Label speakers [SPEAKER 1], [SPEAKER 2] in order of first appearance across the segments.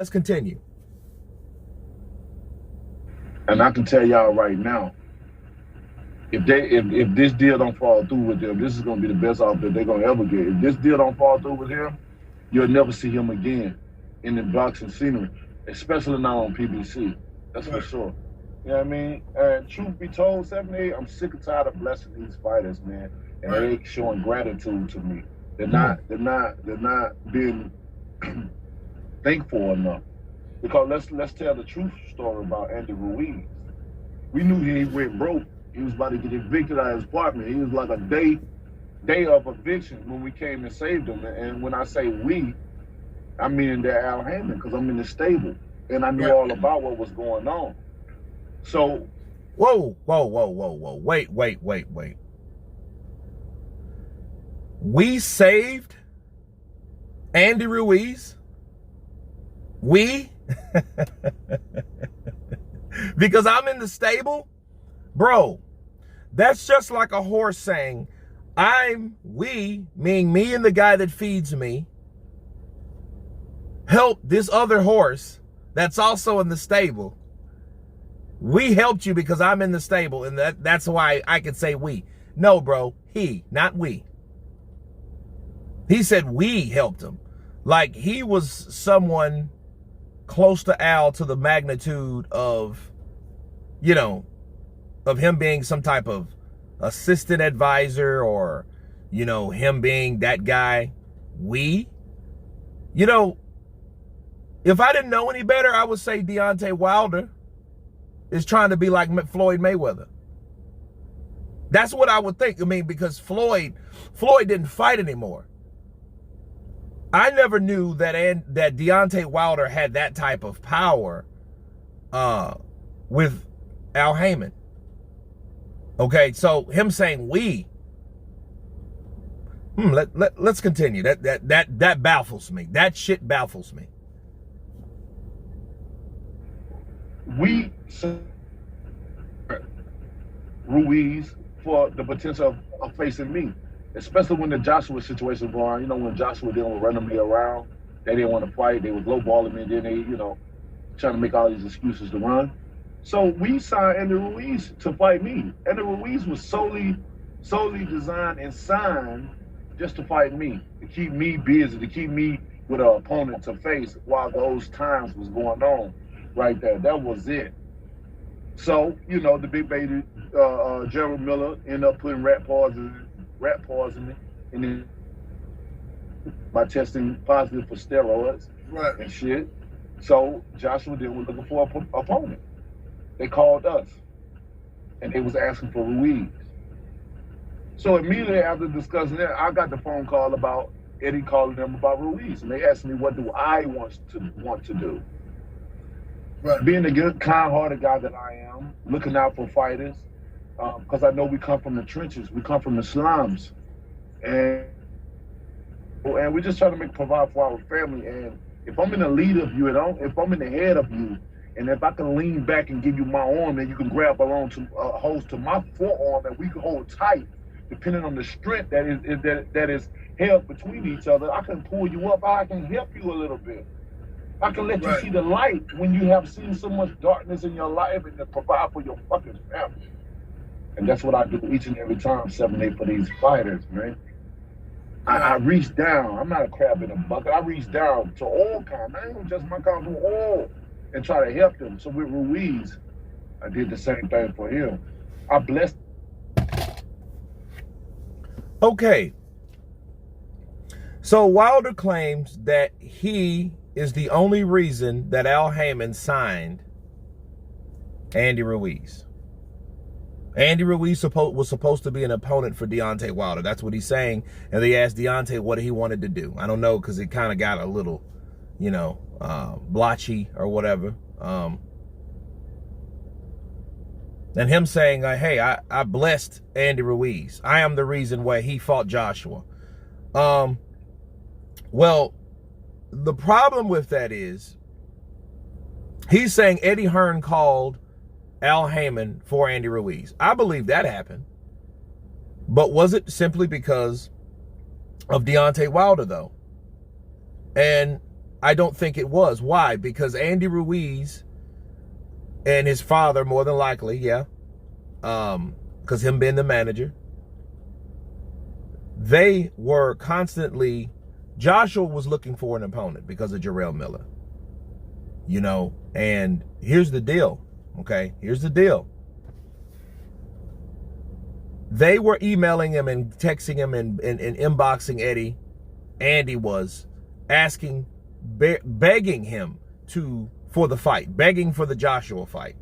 [SPEAKER 1] Let's continue.
[SPEAKER 2] And I can tell y'all right now, if this deal don't fall through with them, this is gonna be the best offer they're gonna ever get. If this deal don't fall through with him, you'll never see him again in the boxing scenery, especially not on PBC. That's for sure. You know what I mean? And truth be told, 78, I'm sick and tired of blessing these fighters, man. And they ain't showing gratitude to me. They're not being thankful enough. Because let's tell the truth story about Andy Ruiz. We knew he went broke. He was about to get evicted out of his apartment. He was like a day of eviction when we came and saved him. And when I say we, I mean that Al Haymon, because I'm in the stable and I knew all about what was going on. So,
[SPEAKER 1] whoa. Wait. We saved Andy Ruiz? We? Because I'm in the stable? Bro, that's just like a horse saying, we, meaning me and the guy that feeds me, help this other horse that's also in the stable. We helped you because I'm in the stable, and that's why I could say we. No, bro, he, not we. He said we helped him. Like he was someone close to Al to the magnitude of, you know, of him being some type of assistant advisor or, you know, him being that guy. We, you know, if I didn't know any better, I would say Deontay Wilder is trying to be like Floyd Mayweather. That's what I would think. I mean, because Floyd didn't fight anymore. I never knew that Deontay Wilder had that type of power with Al Haymon. Okay, so him saying we, let's continue. That baffles me. That shit baffles me.
[SPEAKER 2] We Ruiz for the potential of facing me, especially when the Joshua situation was going on. You know, when Joshua didn't run me around, they didn't want to fight. They was lowballing me, and then they, you know, trying to make all these excuses to run. So we signed Andy Ruiz to fight me. Andy Ruiz was solely designed and signed just to fight me, to keep me busy, to keep me with an opponent to face while those times was going on. Right there, that was it. So, you know, the big baby Gerald Miller ended up putting rat paws in me, and then by testing positive for steroids and shit. So Joshua then was looking for an opponent. They called us, and they was asking for Ruiz. So immediately after discussing that, I got the phone call about Eddie calling them about Ruiz, and they asked me what do I want to do. Right. Being the good, kind-hearted guy that I am, looking out for fighters, because I know we come from the trenches, we come from the slums, and we just try to provide for our family. And if I'm in the lead of you, if I'm in the head of you, and if I can lean back and give you my arm, and you can grab along to holds to my forearm, and we can hold tight, depending on the strength that is held between each other, I can pull you up. I can help you a little bit. I can let you see the light when you have seen so much darkness in your life, and to provide for your fucking family. And that's what I do each and every time, 7-8 for these fighters, man. I reach down. I'm not a crab in a bucket. I reach down to all kinds. I ain't just my kind, to all, and try to help them. So with Ruiz, I did the same thing for him. I blessed.
[SPEAKER 1] Okay. So Wilder claims that he is the only reason that Al Haymon signed Andy Ruiz. Andy Ruiz was supposed to be an opponent for Deontay Wilder. That's what he's saying. And they asked Deontay what he wanted to do. I don't know, because it kind of got a little, you know, blotchy or whatever. And him saying, hey, I blessed Andy Ruiz. I am the reason why he fought Joshua. Well, the problem with that is he's saying Eddie Hearn called Al Haymon for Andy Ruiz. I believe that happened. But was it simply because of Deontay Wilder, though? And I don't think it was. Why? Because Andy Ruiz and his father, more than likely, yeah, because him being the manager, they were constantly, Joshua was looking for an opponent because of Jarrell Miller, you know, and here's the deal, okay? Here's the deal. They were emailing him and texting him and inboxing Eddie, Andy was, asking, begging him for the fight, begging for the Joshua fight,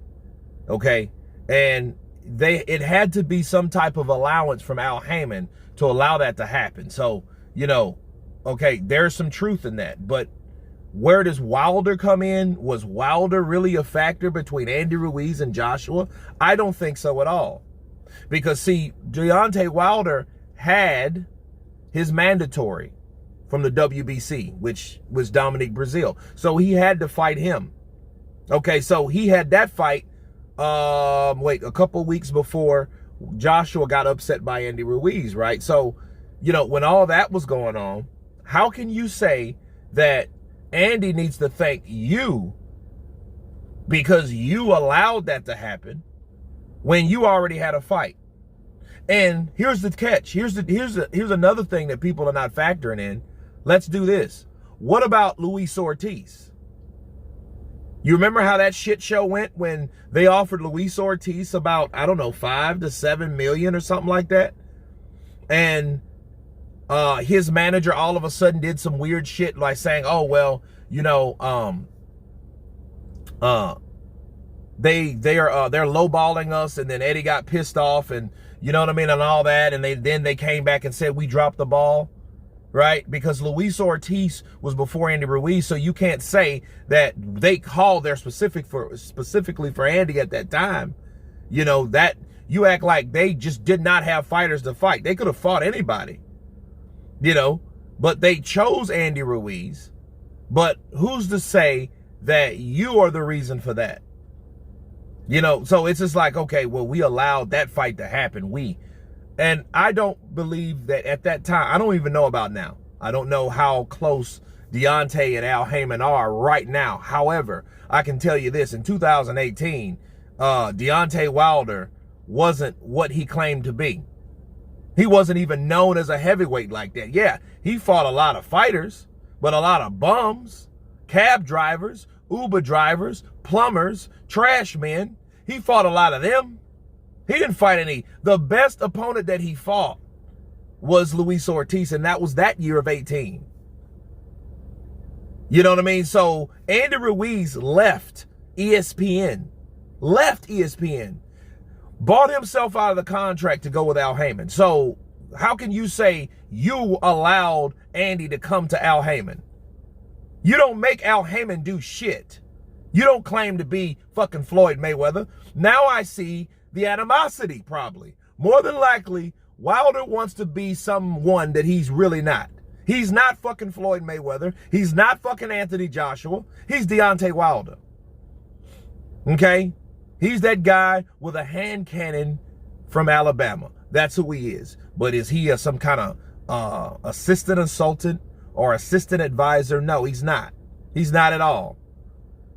[SPEAKER 1] okay? And it had to be some type of allowance from Al Haymon to allow that to happen. So, you know, okay, there's some truth in that. But where does Wilder come in? Was Wilder really a factor between Andy Ruiz and Joshua? I don't think so at all. Because, see, Deontay Wilder had his mandatory from the WBC, which was Dominic Breazeale. So he had to fight him. Okay, so he had that fight, a couple weeks before Joshua got upset by Andy Ruiz, right? So, you know, when all that was going on, how can you say that Andy needs to thank you because you allowed that to happen when you already had a fight? And here's the catch. Here's another thing that people are not factoring in. Let's do this. What about Luis Ortiz? You remember how that shit show went when they offered Luis Ortiz about, I don't know, 5 to 7 million or something like that? And his manager all of a sudden did some weird shit like saying, oh, well, you know, they're lowballing us, and then Eddie got pissed off, and you know what I mean, and all that, and then they came back and said we dropped the ball, right? Because Luis Ortiz was before Andy Ruiz, so you can't say that they called there specifically for Andy at that time. You know, that you act like they just did not have fighters to fight. They could have fought anybody, you know, but they chose Andy Ruiz. But who's to say that you are the reason for that? You know, so it's just like, okay, well, we allowed that fight to happen. And I don't believe that at that time, I don't even know about now. I don't know how close Deontay and Al Haymon are right now. However, I can tell you this, in 2018, Deontay Wilder wasn't what he claimed to be. He wasn't even known as a heavyweight like that. Yeah, he fought a lot of fighters, but a lot of bums, cab drivers, Uber drivers, plumbers, trash men. He fought a lot of them. He didn't fight any. The best opponent that he fought was Luis Ortiz, and that was that year of 18. You know what I mean? So Andy Ruiz left ESPN, bought himself out of the contract to go with Al Haymon. So how can you say you allowed Andy to come to Al Haymon? You don't make Al Haymon do shit. You don't claim to be fucking Floyd Mayweather. Now I see the animosity, probably. More than likely, Wilder wants to be someone that he's really not. He's not fucking Floyd Mayweather. He's not fucking Anthony Joshua. He's Deontay Wilder. Okay? He's that guy with a hand cannon from Alabama. That's who he is. But is he some kind of assistant consultant or assistant advisor? No, he's not. He's not at all.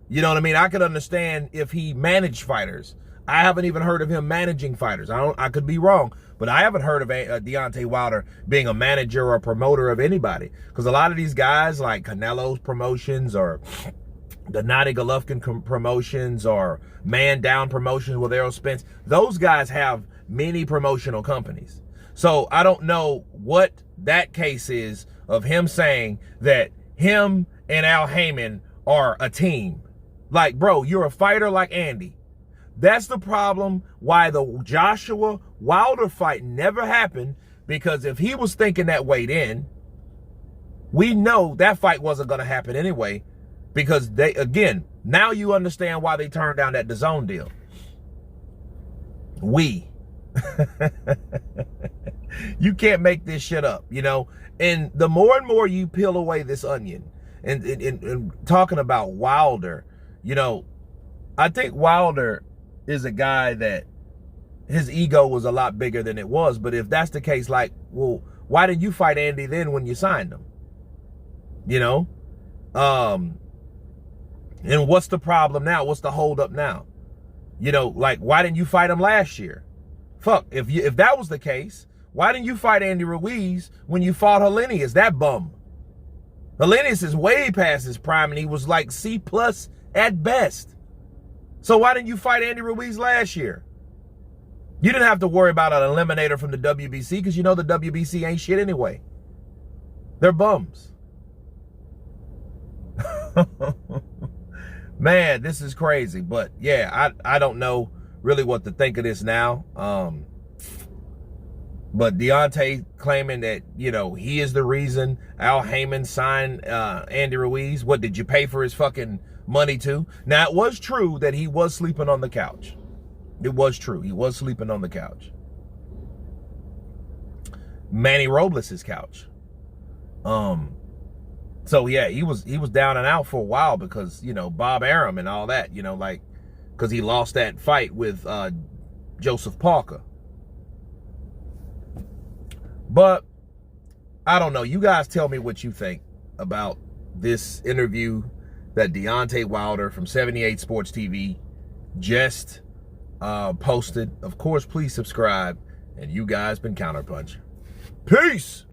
[SPEAKER 1] You know what I mean? I could understand if he managed fighters. I haven't even heard of him managing fighters. I could be wrong, but I haven't heard of Deontay Wilder being a manager or a promoter of anybody. Because a lot of these guys like Canelo's promotions or the Nadia Golovkin promotions or Man Down promotions with Errol Spence, those guys have many promotional companies. So I don't know what that case is of him saying that him and Al Haymon are a team. Like, bro, you're a fighter like Andy. That's the problem why the Joshua Wilder fight never happened, because if he was thinking that way then, we know that fight wasn't going to happen anyway, because they, again, now you understand why they turned down that DAZN deal. You can't make this shit up, you know? And the more and more you peel away this onion and talking about Wilder, you know, I think Wilder is a guy that his ego was a lot bigger than it was. But if that's the case, like, well, why did you fight Andy then when you signed him? You know, And what's the problem now? What's the holdup now? You know, like, why didn't you fight him last year? Fuck, if that was the case, why didn't you fight Andy Ruiz when you fought Helenius, that bum? Helenius is way past his prime, and he was like C+ at best. So why didn't you fight Andy Ruiz last year? You didn't have to worry about an eliminator from the WBC because you know the WBC ain't shit anyway. They're bums. Man, this is crazy. But yeah, I don't know really what to think of this now. But Deontay claiming that, you know, he is the reason Al Haymon signed Andy Ruiz. What, did you pay for his fucking money too? Now, it was true that he was sleeping on the couch. It was true. He was sleeping on the couch. Manny Robles' couch. So yeah, he was down and out for a while because, you know, Bob Arum and all that, you know, like, because he lost that fight with Joseph Parker. But I don't know. You guys tell me what you think about this interview that Deontay Wilder from 78 Sports TV just posted. Of course, please subscribe. And you guys been counterpunching. Peace.